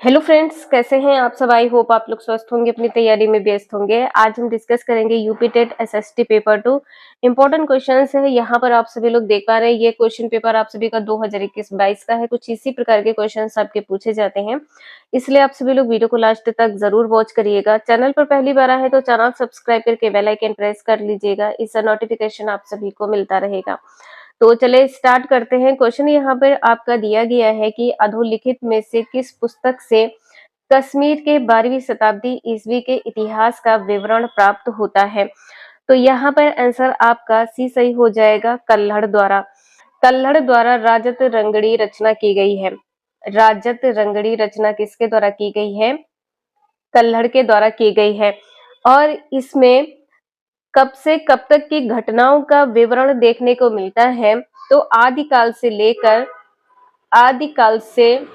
Hello friends, कैसे हैं आप सब। आई होप आप लोग स्वस्थ होंगे, अपनी तैयारी में व्यस्त होंगे। आज हम डिस्कस करेंगे UP TET SST paper 2। Important questions है यहाँ पर। आप सभी लोग देख पा रहे हैं, ये क्वेश्चन पेपर आप सभी का 2021-22 का है। कुछ इसी प्रकार के क्वेश्चंस आपके पूछे जाते हैं, इसलिए आप सभी लोग वीडियो को लास्ट तक जरूर वॉच करिएगा। चैनल पर पहली बार आए तो चैनल सब्सक्राइब करके बेल आइकन प्रेस कर लीजिएगा, इससे नोटिफिकेशन आप सभी को मिलता रहेगा। तो चले स्टार्ट करते हैं। क्वेश्चन यहाँ पर आपका दिया गया है कि अधोलिखित में से किस पुस्तक से कश्मीर के 12वीं शताब्दी ईस्वी के इतिहास का विवरण प्राप्त होता है। तो यहाँ पर आंसर आपका सी सही हो जाएगा, कल्हड़ द्वारा। कल्हड़ द्वारा राजत रंगड़ी रचना की गई है। राजत रंगड़ी रचना किसके द्वारा की गई है? कल्हड़ के द्वारा की गई है। और इसमें कब से कब तक की घटनाओं का विवरण देखने को मिलता है? तो आदिकाल से लेकर आदिकाल से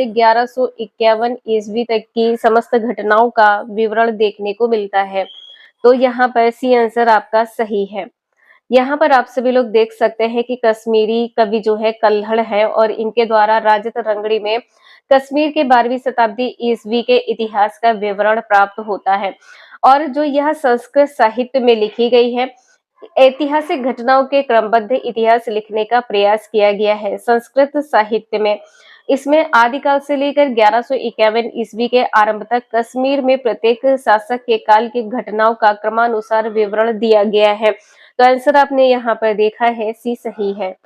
1151 ईस्वी तक की समस्त घटनाओं का विवरण देखने को मिलता है। तो यहाँ पर सी आंसर आपका सही है। यहाँ पर आप सभी लोग देख सकते हैं कि कश्मीरी कवि जो है कल्हड़ है, और इनके द्वारा राजत रंगड़ी में कश्मीर के 12वीं शताब्दी ईस्वी के इतिहास का विवरण प्राप्त होता है। और जो यह संस्कृत साहित्य में लिखी गई है, ऐतिहासिक घटनाओं के क्रमबद्ध इतिहास लिखने का प्रयास किया गया है संस्कृत साहित्य में। इसमें आदिकाल से लेकर 1151 ईस्वी के आरंभ तक कश्मीर में प्रत्येक शासक के काल की घटनाओं का क्रमानुसार विवरण दिया गया है। तो आंसर आपने यहाँ पर देखा है, सी सही है।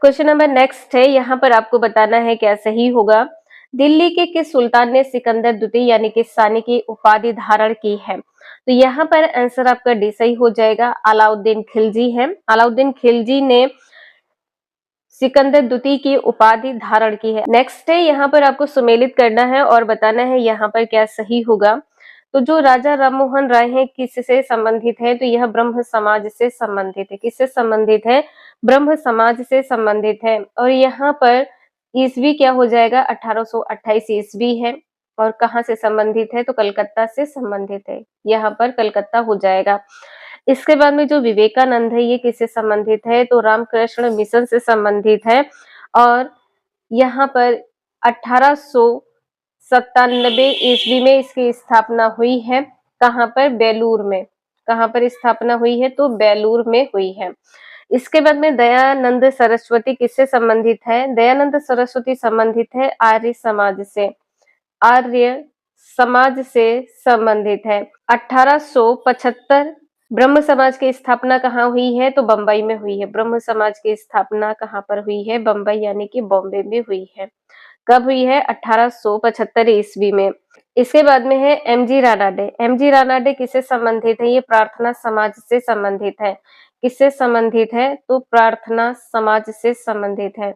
क्वेश्चन नंबर नेक्स्ट है, यहाँ पर आपको बताना है क्या सही होगा। दिल्ली के किस सुल्तान ने सिकंदर द्वितीय यानी कि सानी की उपाधि धारण की है? तो यहाँ पर आंसर आपका डी सही हो जाएगा, अलाउद्दीन खिलजी है। अलाउद्दीन खिलजी ने सिकंदर द्वितीय की उपाधि धारण की है। नेक्स्ट है, यहाँ पर आपको सुमेलित करना है और बताना है यहाँ पर क्या सही होगा। तो जो राजा राममोहन राय हैं किससे संबंधित है? तो यह ब्रह्म समाज से संबंधित है। किससे संबंधित है? ब्रह्म समाज से संबंधित है। और यहाँ पर ईस्वी क्या हो जाएगा? 1828 ईस्वी है। और कहाँ से संबंधित है? तो कलकत्ता से संबंधित है। यहाँ पर कलकत्ता हो जाएगा। इसके बाद में जो विवेकानंद है, ये किससे संबंधित है? तो रामकृष्ण मिशन से संबंधित है। और यहाँ पर 1897 ईस्वी में इसकी स्थापना हुई है। कहाँ पर? बेलूर में। कहाँ पर स्थापना हुई है? तो बेलूर में हुई है। इसके बाद में दयानंद सरस्वती किससे संबंधित है? दयानंद सरस्वती संबंधित है आर्य समाज से। आर्य समाज से संबंधित है। 1875 ब्रह्म समाज की स्थापना कहाँ हुई है? तो बंबई में हुई है। ब्रह्म समाज की स्थापना कहाँ पर हुई है? बंबई यानी कि बॉम्बे में हुई है। कब हुई है? 1875 ईस्वी में। इसके बाद में है एमजी रानाडे। एमजी रानाडे किससे संबंधित है? ये प्रार्थना समाज से संबंधित है। किससे संबंधित है? तो प्रार्थना समाज से संबंधित है।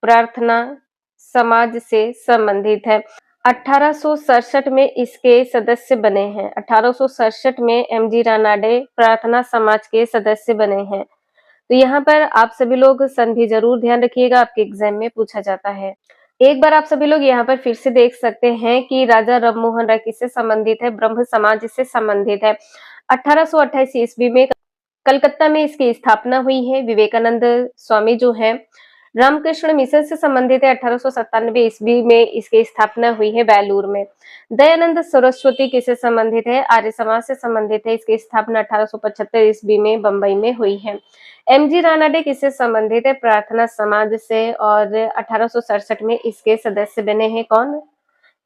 प्रार्थना समाज से संबंधित है। 1867 में इसके सदस्य बने हैं। 1867 में एमजी रानाडे प्रार्थना समाज के सदस्य बने हैं। तो यहाँ पर आप सभी लोग सन भी जरूर ध्यान रखिएगा, आपके एग्जाम में पूछा जाता है। एक बार आप सभी लोग यहाँ पर फिर से देख सकते हैं कि राजा राममोहन राय किससे संबंधित है? ब्रह्म समाज से संबंधित है। 1828 ईस्वी में कलकत्ता में इसकी स्थापना हुई है। विवेकानंद स्वामी जो है रामकृष्ण मिशन से संबंधित है। 1897 ईस्वी में इसकी स्थापना हुई है बेलूर में। दयानंद सरस्वती किससे संबंधित है? आर्य समाज से संबंधित है। इसकी स्थापना 1875 ईस्वी में बंबई में हुई है। एमजी रानाडे किससे संबंधित है? प्रार्थना समाज से। और 1867 में इसके सदस्य बने हैं कौन?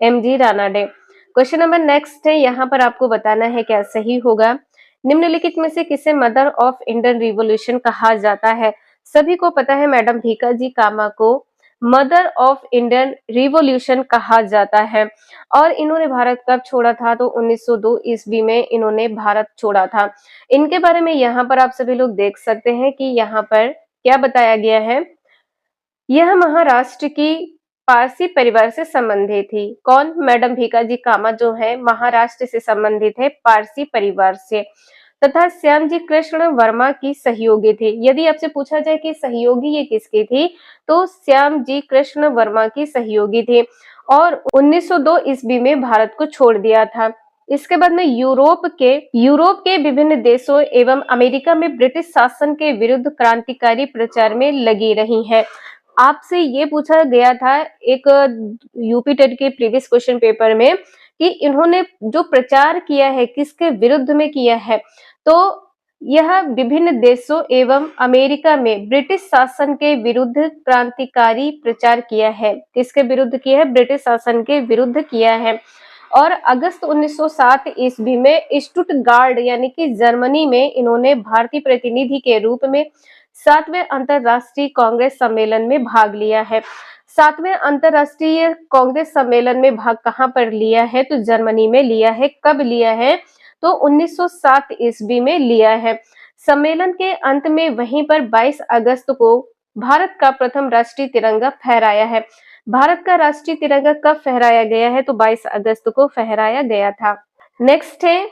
MG Ranade. Question number next है, यहाँ पर आपको बताना है क्या सही होगा। निम्नलिखित में से किसे मदर ऑफ इंडियन रिवॉल्यूशन कहा जाता है? सभी को पता है मैडम भीकाजी कामा को मदर ऑफ इंडियन रिवॉल्यूशन कहा जाता है। और इन्होंने भारत कब छोड़ा था? तो 1902 ईस्वी में इन्होंने भारत छोड़ा था। इनके बारे में यहाँ पर आप सभी लोग देख सकते हैं कि यहाँ पर क्या बताया गया है। यह महाराष्ट्र की पारसी परिवार से संबंधित थी। कौन? मैडम भीकाजी कामा जो है महाराष्ट्र से संबंधित है, पारसी परिवार से। तथा श्यामजी कृष्ण वर्मा की सहयोगी थी। यदि आपसे पूछा जाए कि सहयोगी ये किसकी थी, तो श्यामजी कृष्ण वर्मा की सहयोगी थी। और 1902 ईस्वी में भारत को छोड़ दिया था। इसके बाद में यूरोप के विभिन्न देशों एवं अमेरिका में ब्रिटिश शासन के विरुद्ध क्रांतिकारी प्रचार में लगी रही हैं। आपसे ये पूछा गया था एक यूपी टेट के प्रीवियस क्वेश्चन पेपर में कि इन्होंने जो प्रचार किया है किसके विरुद्ध में किया है, तो यह विभिन्न देशों एवं अमेरिका में ब्रिटिश शासन के विरुद्ध क्रांतिकारी प्रचार किया है। किसके विरुद्ध किया है? ब्रिटिश शासन के विरुद्ध किया है। और अगस्त 1907 ईस्वी में स्टुटगार्ड यानी कि जर्मनी में इन्होंने भारतीय प्रतिनिधि के रूप में 7वें अंतरराष्ट्रीय कांग्रेस सम्मेलन में भाग लिया है। 7वें अंतरराष्ट्रीय कांग्रेस सम्मेलन में भाग कहाँ पर लिया है? तो जर्मनी में लिया है। कब लिया है? तो 1907 ईस्वी में लिया है। सम्मेलन के अंत में वहीं पर 22 अगस्त को भारत का प्रथम राष्ट्रीय तिरंगा फहराया है। भारत का राष्ट्रीय तिरंगा कब फहराया गया है? तो 22 अगस्त को फहराया गया था। नेक्स्ट है,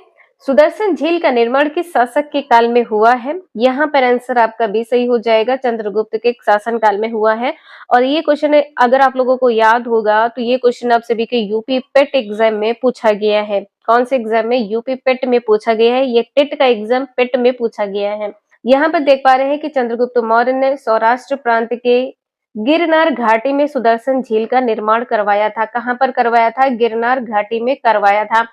सुदर्शन झील का निर्माण किस शासक के काल में हुआ है? यहाँ पर आंसर आपका भी सही हो जाएगा, चंद्रगुप्त के शासन काल में हुआ है। और ये क्वेश्चन अगर आप लोगों को याद होगा तो ये क्वेश्चन आप सभी के यूपी पेट एग्जाम में पूछा गया है। कौन से एग्जाम में? यूपी पेट में पूछा गया है। ये टेट का एग्जाम पेट में पूछा गया है। यहाँ पर देख पा रहे हैं कि चंद्रगुप्त मौर्य ने सौराष्ट्र प्रांत के गिरनार घाटी में सुदर्शन झील का निर्माण करवाया था। कहाँ पर करवाया था? गिरनार घाटी में करवाया था।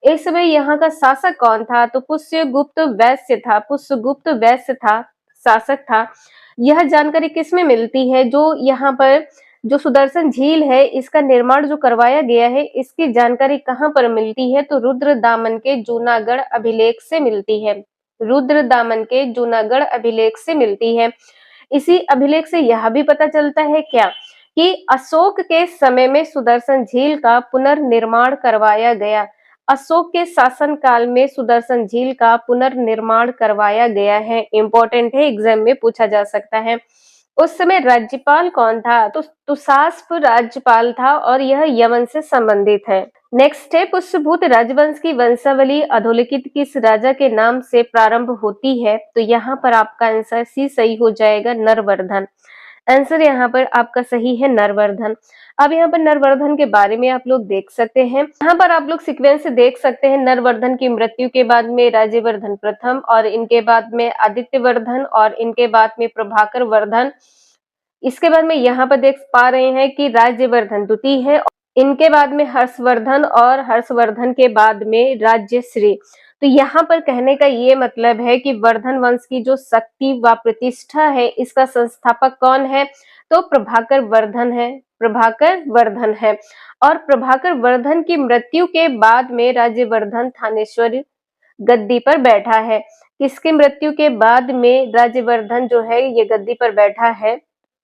इस समय यहाँ का शासक कौन था? तो पुष्यगुप्त वैश्य था। पुष्यगुप्त वैश्य था, शासक था। यह जानकारी किसमें मिलती है? जो यहाँ पर जो सुदर्शन झील है इसका निर्माण जो करवाया गया है इसकी जानकारी कहाँ पर मिलती है? तो रुद्रदामन के जूनागढ़ अभिलेख से मिलती है। रुद्रदामन के जूनागढ़ अभिलेख से मिलती है। इसी अभिलेख से यह भी पता चलता है क्या कि अशोक के समय में सुदर्शन झील का पुनर्निर्माण करवाया गया। अशोक के शासन काल में सुदर्शन झील का पुनर्निर्माण करवाया गया है। इंपॉर्टेंट है, एग्जाम में पूछा जा सकता है। उस समय राज्यपाल कौन था? तो तुषास्प राज्यपाल था और यह यमन से संबंधित है। नेक्स्ट है, पुष्यभूत राजवंश की वंशावली अधोलिखित किस राजा के नाम से प्रारंभ होती है? तो यहाँ पर आपका आंसर सी सही हो जाएगा, नरवर्धन। आंसर यहाँ पर आपका सही है, नरवर्धन। अब यहाँ पर नरवर्धन के बारे में आप लोग देख सकते हैं। यहाँ पर आप लोग सीक्वेंस देख सकते हैं। नरवर्धन की मृत्यु के बाद में राज्यवर्धन प्रथम और इनके बाद में आदित्यवर्धन और इनके बाद में प्रभाकर वर्धन। इसके बाद में यहाँ पर देख पा रहे हैं कि राज्यवर्धन द्वितीय है। इनके बाद में हर्षवर्धन और हर्षवर्धन के बाद में राज्यश्री। तो यहाँ पर कहने का ये मतलब है कि वर्धन वंश की जो शक्ति व प्रतिष्ठा है इसका संस्थापक कौन है? तो प्रभाकर वर्धन है। प्रभाकर वर्धन है। और प्रभाकर वर्धन की मृत्यु के बाद में राज्यवर्धन थानेश्वर गद्दी पर बैठा है। किसकी मृत्यु के बाद में राज्यवर्धन जो है ये गद्दी पर बैठा है?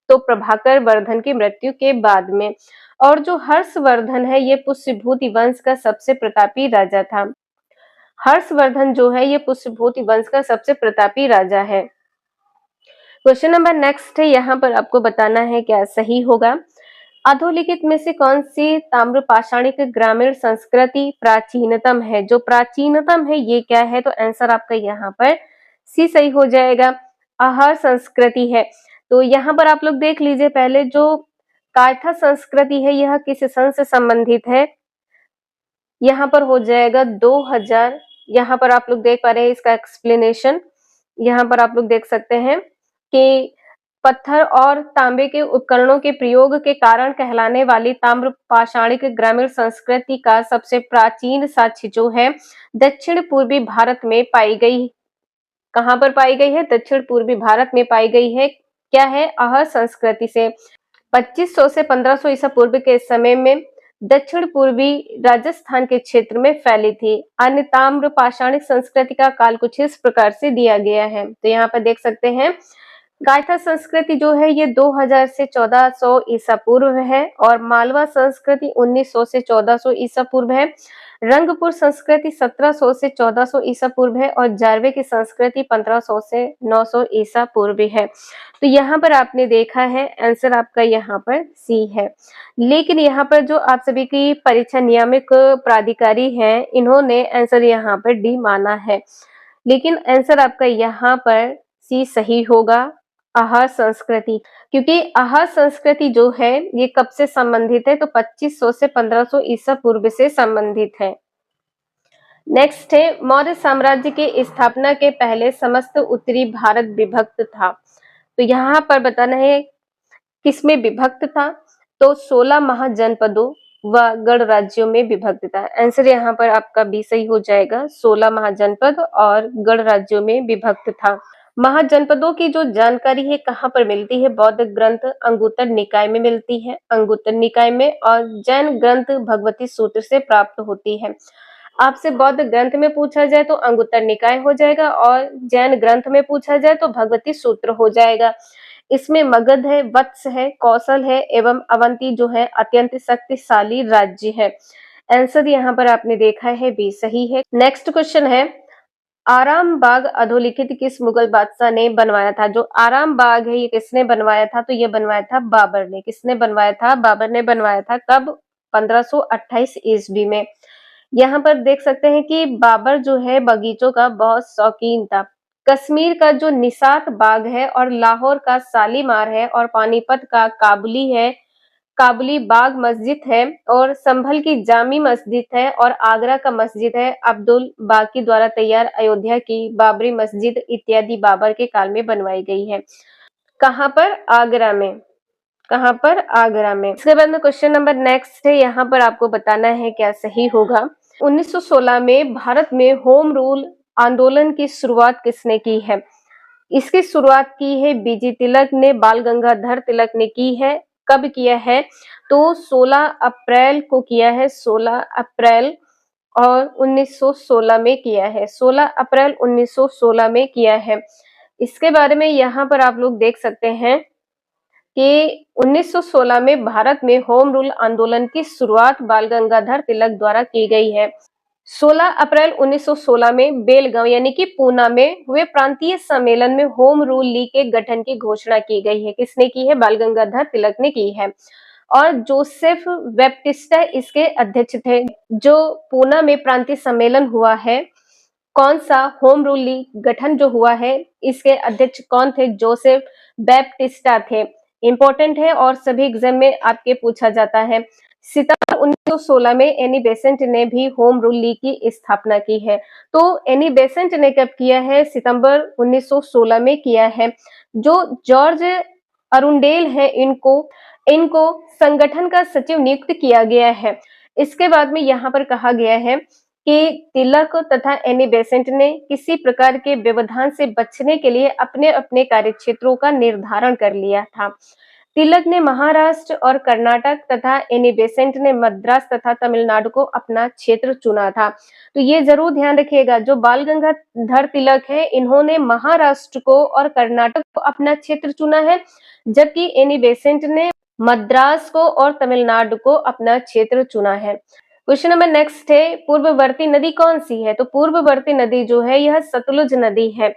तो प्रभाकर वर्धन की मृत्यु के बाद में। और जो हर्षवर्धन है ये पुष्यभूति वंश का सबसे प्रतापी राजा था। हर्षवर्धन जो है ये पुष्यभूति वंश का सबसे प्रतापी राजा है। क्वेश्चन नंबर नेक्स्ट है, यहाँ पर आपको बताना है क्या सही होगा। अधोलिखित में से कौन सी ताम्रपाषाणिक ग्रामीण संस्कृति प्राचीनतम है? जो प्राचीनतम है ये क्या है? तो आंसर आपका यहाँ पर सी सही हो जाएगा, अहर संस्कृति है। तो यहाँ पर आप लोग देख लीजिए, पहले जो कायथा संस्कृति है यह किस सन से संबंधित है? यहाँ पर हो जाएगा 2000। यहाँ पर आप लोग देख पा रहे हैं इसका एक्सप्लेनेशन। यहाँ पर आप लोग देख सकते हैं कि पत्थर और तांबे के उपकरणों के प्रयोग के कारण कहलाने वाली ताम्र पाषाणिक ग्रामीण संस्कृति का सबसे प्राचीन साक्ष्य जो है दक्षिण पूर्वी भारत में पाई गई। कहाँ पर पाई गई है? दक्षिण पूर्वी भारत में पाई गई है। क्या है? अहर संस्कृति से 2500 से 1500 ईसा पूर्व के समय में दक्षिण पूर्वी राजस्थान के क्षेत्र में फैली थी। अन्य ताम्र पाषाणिक संस्कृति का काल कुछ इस प्रकार से दिया गया है। तो यहाँ पर देख सकते हैं गायथा संस्कृति जो है ये 2000 से 1400 ईसा पूर्व है और मालवा संस्कृति 1900 से 1400 ईसा पूर्व है। रंगपुर संस्कृति 1700 से 1400 ईसा पूर्व है और जारवे की संस्कृति 1500 से 900 ईसा पूर्व है। तो यहाँ पर आपने देखा है आंसर आपका यहाँ पर सी है। लेकिन यहाँ पर जो आप सभी की परीक्षा नियामक प्राधिकारी हैं इन्होंने आंसर यहाँ पर डी माना है, लेकिन आंसर आपका यहाँ पर सी सही होगा, आहार संस्कृति। क्योंकि आहार संस्कृति जो है ये कब से संबंधित है? तो 2500 से 1500 ईसा पूर्व से संबंधित है। नेक्स्ट है, मौर्य साम्राज्य की स्थापना के पहले समस्त उत्तरी भारत विभक्त था। तो यहाँ पर बताना है किसमें विभक्त था? तो 16 महाजनपदों व गण राज्यों में विभक्त था। आंसर यहाँ पर आपका बी सही हो जाएगा, 16 महाजनपद और गण राज्यों में विभक्त था। महाजनपदों की जो जानकारी है कहाँ पर मिलती है? बौद्ध ग्रंथ अंगुत्तर निकाय में मिलती है, अंगुत्तर निकाय में, और जैन ग्रंथ भगवती सूत्र से प्राप्त होती है। आपसे बौद्ध ग्रंथ में पूछा जाए तो अंगुत्तर निकाय हो जाएगा, और जैन ग्रंथ में पूछा जाए तो भगवती सूत्र हो जाएगा। इसमें मगध है, वत्स है, कौशल है एवं अवंती जो है अत्यंत शक्तिशाली राज्य है। आंसर यहाँ पर आपने देखा है बी सही है। नेक्स्ट क्वेश्चन है, आराम बाग अधोलिखित किस मुगल बादशाह ने बनवाया था? जो आराम बाग है ये किसने बनवाया था? तो ये बनवाया था बाबर ने। किसने बनवाया था? बाबर ने बनवाया था। कब? 1528 ईस्वी में। यहाँ पर देख सकते हैं कि बाबर जो है बगीचों का बहुत शौकीन था। कश्मीर का जो निशात बाग है, और लाहौर का शालीमार है, और पानीपत का काबुली है, काबुली बाग मस्जिद है, और संभल की जामी मस्जिद है, और आगरा का मस्जिद है अब्दुल बाकी द्वारा तैयार अयोध्या की बाबरी मस्जिद इत्यादि बाबर के काल में बनवाई गई है। कहाँ पर? आगरा में। कहाँ पर? आगरा में। इसके बाद में क्वेश्चन नंबर नेक्स्ट है, यहाँ पर आपको बताना है क्या सही होगा। 1916 में भारत में होम रूल आंदोलन की शुरुआत किसने की है? इसकी शुरुआत की है बीजी तिलक ने, बाल गंगाधर तिलक ने की है। कब किया है? तो 16 अप्रैल को किया है, 16 अप्रैल और 1916 में किया है, 16 अप्रैल 1916 में किया है। इसके बारे में यहाँ पर आप लोग देख सकते हैं कि 1916 में भारत में होम रूल आंदोलन की शुरुआत बाल गंगाधर तिलक द्वारा की गई है। 16 अप्रैल 1916 में बेलगांव यानी कि पूना में हुए प्रांतीय सम्मेलन में होम रूल लीग के गठन की घोषणा की गई है। किसने की है? बाल गंगाधर तिलक ने की है। और जोसेफ बैप्टिस्टा इसके अध्यक्ष थे। जो पूना में प्रांतीय सम्मेलन हुआ है, कौन सा होम रूल लीग गठन जो हुआ है, इसके अध्यक्ष कौन थे? जोसेफ बैप्टिस्टा थे। इंपॉर्टेंट है और सभी एग्जाम में आपके पूछा जाता है। सितंबर 1916 में एनी बेसेंट ने भी होम रूल लीग की स्थापना की है। तो एनी बेसेंट ने कब किया है? सितंबर 1916 में किया है। जो जॉर्ज अरुंडेल है, इनको इनको संगठन का सचिव नियुक्त किया गया है। इसके बाद में यहाँ पर कहा गया है कि तिलक तथा एनी बेसेंट ने किसी प्रकार के व्यवधान से बचने के लिए अपने अपने कार्यक्षेत्रों का निर्धारण कर लिया था। तिलक ने महाराष्ट्र और कर्नाटक तथा एनी बेसेंट ने मद्रास तथा तमिलनाडु को अपना क्षेत्र चुना था। तो ये जरूर ध्यान रखिएगा, जो बाल गंगाधर तिलक है इन्होंने महाराष्ट्र को और कर्नाटक को अपना क्षेत्र चुना है, जबकि एनी बेसेंट ने मद्रास को और तमिलनाडु को अपना क्षेत्र चुना है। क्वेश्चन नंबर नेक्स्ट है, पूर्ववर्ती नदी कौन सी है? तो पूर्ववर्ती नदी जो है यह सतलुज नदी है।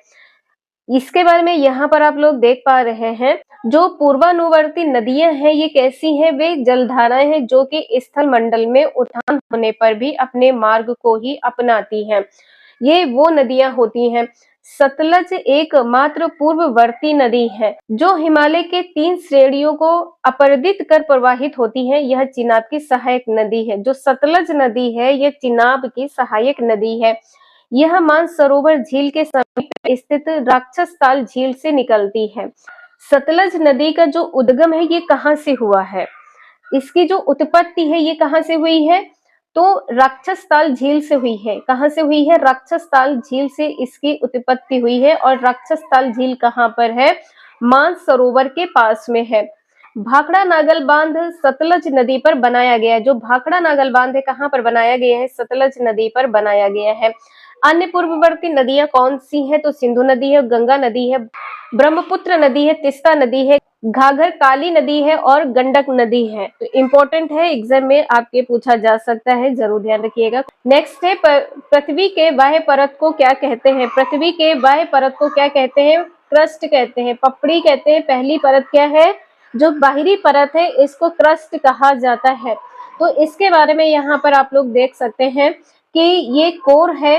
इसके बारे में यहाँ पर आप लोग देख पा रहे हैं, जो पूर्वानुवर्ती नदियां हैं ये कैसी हैं? वे जलधाराएं हैं जो कि स्थल मंडल में उठान होने पर भी अपने मार्ग को ही अपनाती हैं। ये वो नदियां होती हैं। सतलज एकमात्र पूर्ववर्ती नदी है जो हिमालय के 3 श्रेणियों को अपरदित कर प्रवाहित होती है। यह चिनाब की सहायक नदी है। जो सतलज नदी है यह चिनाब की सहायक नदी है। यह मानसरोवर झील के समीप स्थित राक्षसताल झील से निकलती है। सतलज नदी का जो उद्गम है ये कहाँ से हुआ है? इसकी जो उत्पत्ति है ये कहाँ से हुई है? तो राक्षसताल झील से हुई है। कहाँ से हुई है? राक्षसताल झील से इसकी उत्पत्ति हुई है। और राक्षसताल झील कहाँ पर है? मानसरोवर के पास में है। भाखड़ा नागल बांध सतलज नदी पर बनाया गया है। जो भाखड़ा नागल बांध है कहाँ पर बनाया गया है? सतलज नदी पर बनाया गया है। अन्य पूर्ववर्ती नदियां कौन सी हैं? तो सिंधु नदी है, गंगा नदी है, ब्रह्मपुत्र नदी है, तिस्ता नदी है, घाघर काली नदी है और गंडक नदी है। तो इम्पोर्टेंट है, एग्जाम में आपके पूछा जा सकता है, जरूर ध्यान रखिएगा। नेक्स्ट है, पृथ्वी के बाह्य परत को क्या कहते हैं? पृथ्वी के बाह्य परत को क्या कहते हैं? क्रस्ट कहते हैं, पपड़ी कहते हैं। पहली परत क्या है? जो बाहरी परत है इसको क्रस्ट कहा जाता है। तो इसके बारे में यहाँ पर आप लोग देख सकते हैं कि ये कोर है।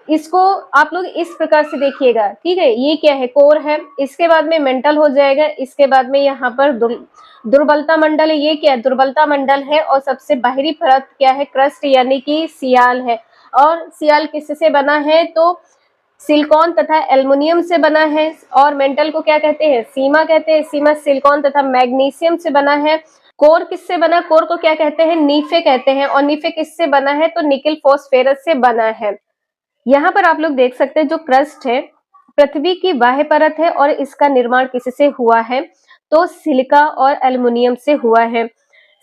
इसको आप लोग इस प्रकार से देखिएगा, ठीक है। ये क्या है? कोर है। इसके बाद में मेंटल हो जाएगा। इसके बाद में यहाँ पर दुर्बलता मंडल है। ये क्या है? दुर्बलता मंडल है। और सबसे बाहरी परत क्या है? क्रस्ट यानी कि सियाल है। और सियाल किससे बना है? तो सिलिकॉन तथा एल्युमिनियम से बना है। और मेंटल को क्या कहते हैं? सीमा कहते हैं। सीमा सिलिकॉन तथा मैग्नीशियम से बना है। कोर किससे बना? कोर को क्या कहते हैं? नीफे कहते हैं। और नीफे किससे बना है? तो निकल फॉस्फेरस से बना है। यहाँ पर आप लोग देख सकते हैं जो क्रस्ट है पृथ्वी की बाह्य परत है और इसका निर्माण किससे हुआ है? तो सिलिका और एल्युमिनियम से हुआ है।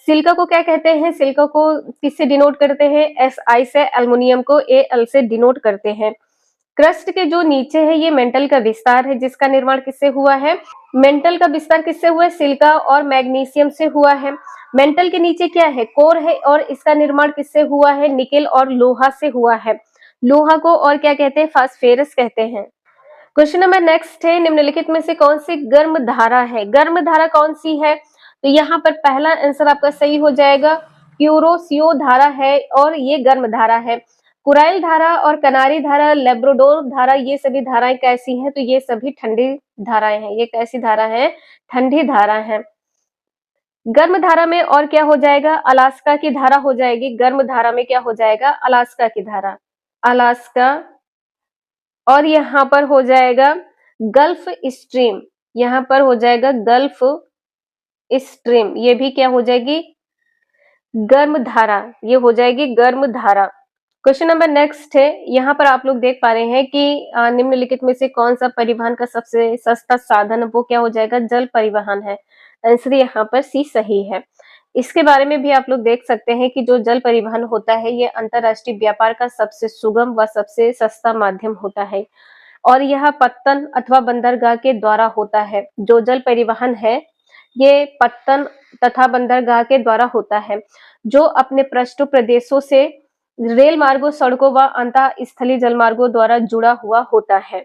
सिलिका को क्या कहते हैं? सिलिका को किससे डिनोट करते हैं? Si से। एल्युमिनियम को Al से डिनोट करते हैं। क्रस्ट के जो नीचे है ये मेंटल का विस्तार है जिसका निर्माण किससे हुआ है? मेंटल का विस्तार किससे हुआ है? सिलिका और मैग्नीशियम से हुआ है। मेंटल के नीचे क्या है? कोर है और इसका निर्माण किससे हुआ है? निकेल और लोहा से हुआ है। लोहा को और क्या कहते हैं? फास्फेरस कहते हैं। क्वेश्चन नंबर नेक्स्ट है, निम्नलिखित में से कौन सी गर्म धारा है? गर्म धारा कौन सी है? तो यहाँ पर पहला आंसर आपका सही हो जाएगा, क्यूरोसियो धारा है और ये गर्म धारा है। कुराइल धारा और कनारी धारा, लेब्राडोर धारा, ये सभी धाराएं कैसी हैं? तो ये सभी ठंडी धाराएं हैं। ये कैसी धारा है? ठंडी धारा है। गर्म धारा में और क्या हो जाएगा? अलास्का की धारा हो जाएगी। गर्म धारा में क्या हो जाएगा? अलास्का की धारा, अलास्का। और यहाँ पर हो जाएगा गल्फ स्ट्रीम, यहाँ पर हो जाएगा गल्फ स्ट्रीम, ये भी क्या हो जाएगी? गर्म धारा, ये हो जाएगी गर्म धारा। क्वेश्चन नंबर नेक्स्ट है, यहाँ पर आप लोग देख पा रहे हैं कि निम्नलिखित में से कौन सा परिवहन का सबसे सस्ता साधन, वो क्या हो जाएगा? जल परिवहन है। आंसर यहाँ पर सी सही है। इसके बारे में भी आप लोग देख सकते हैं कि जो जल परिवहन होता है ये अंतरराष्ट्रीय व्यापार का सबसे सुगम व सबसे सस्ता माध्यम होता है और यह पत्तन अथवा बंदरगाह के द्वारा होता है। जो जल परिवहन है ये पत्तन तथा बंदरगाह के द्वारा होता है जो अपने पृष्ठ प्रदेशों से रेल मार्गों, सड़कों व अंतः स्थलीय जल मार्गों द्वारा जुड़ा हुआ होता है।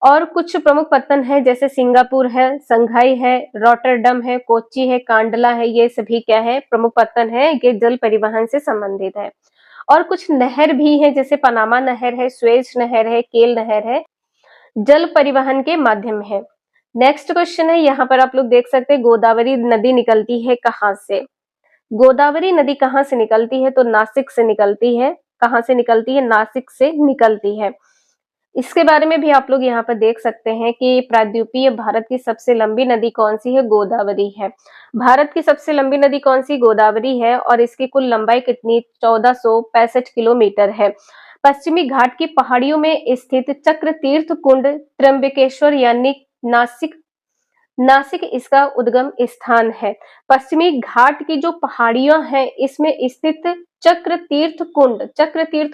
और कुछ प्रमुख पत्तन है जैसे सिंगापुर है, संघाई है, रॉटरडम है, कोच्चि है, कांडला है, ये सभी क्या है? प्रमुख पत्तन है। ये जल परिवहन से संबंधित है। और कुछ नहर भी है जैसे पनामा नहर है, स्वेज नहर है, केल नहर है, जल परिवहन के माध्यम है। नेक्स्ट क्वेश्चन है, यहाँ पर आप लोग देख सकते हैं गोदावरी नदी निकलती है कहाँ से? गोदावरी नदी कहाँ से निकलती है? तो नासिक से निकलती है। कहाँ से निकलती है? नासिक से निकलती है। इसके बारे में भी आप लोग यहाँ पर देख सकते हैं कि प्रायद्वीपीय भारत की सबसे लंबी नदी कौन सी है? गोदावरी है। भारत की सबसे लंबी नदी कौन सी? गोदावरी है। और इसकी कुल लंबाई कितनी? 1465 किलोमीटर है। पश्चिमी घाट की पहाड़ियों में स्थित चक्र तीर्थ कुंड त्र्यंबकेश्वर यानी नासिक, नासिक इसका उद्गम स्थान है। पश्चिमी घाट की जो पहाड़ियां हैं इसमें स्थित चक्र तीर्थ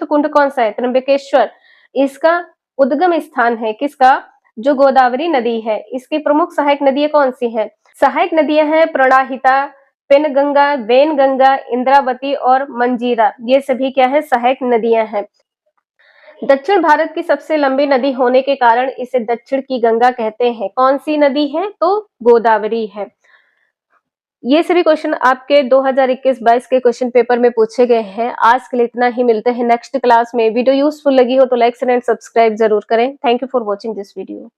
कुंड कौन सा है? त्र्यंबकेश्वर, इसका उद्गम स्थान है। किसका? जो गोदावरी नदी है। इसकी प्रमुख सहायक नदियां कौन सी हैं? सहायक नदियां हैं प्राणहिता, पेनगंगा, वैनगंगा, इंद्रावती और मंजीरा, ये सभी क्या है? सहायक नदियां हैं। दक्षिण भारत की सबसे लंबी नदी होने के कारण इसे दक्षिण की गंगा कहते हैं। कौन सी नदी है? तो गोदावरी है। ये सभी क्वेश्चन आपके 2021-22 के क्वेश्चन पेपर में पूछे गए हैं। आज के लिए इतना ही, मिलते हैं नेक्स्ट क्लास में। वीडियो यूजफुल लगी हो तो लाइक एंड सब्सक्राइब जरूर करें। Thank you for watching this video.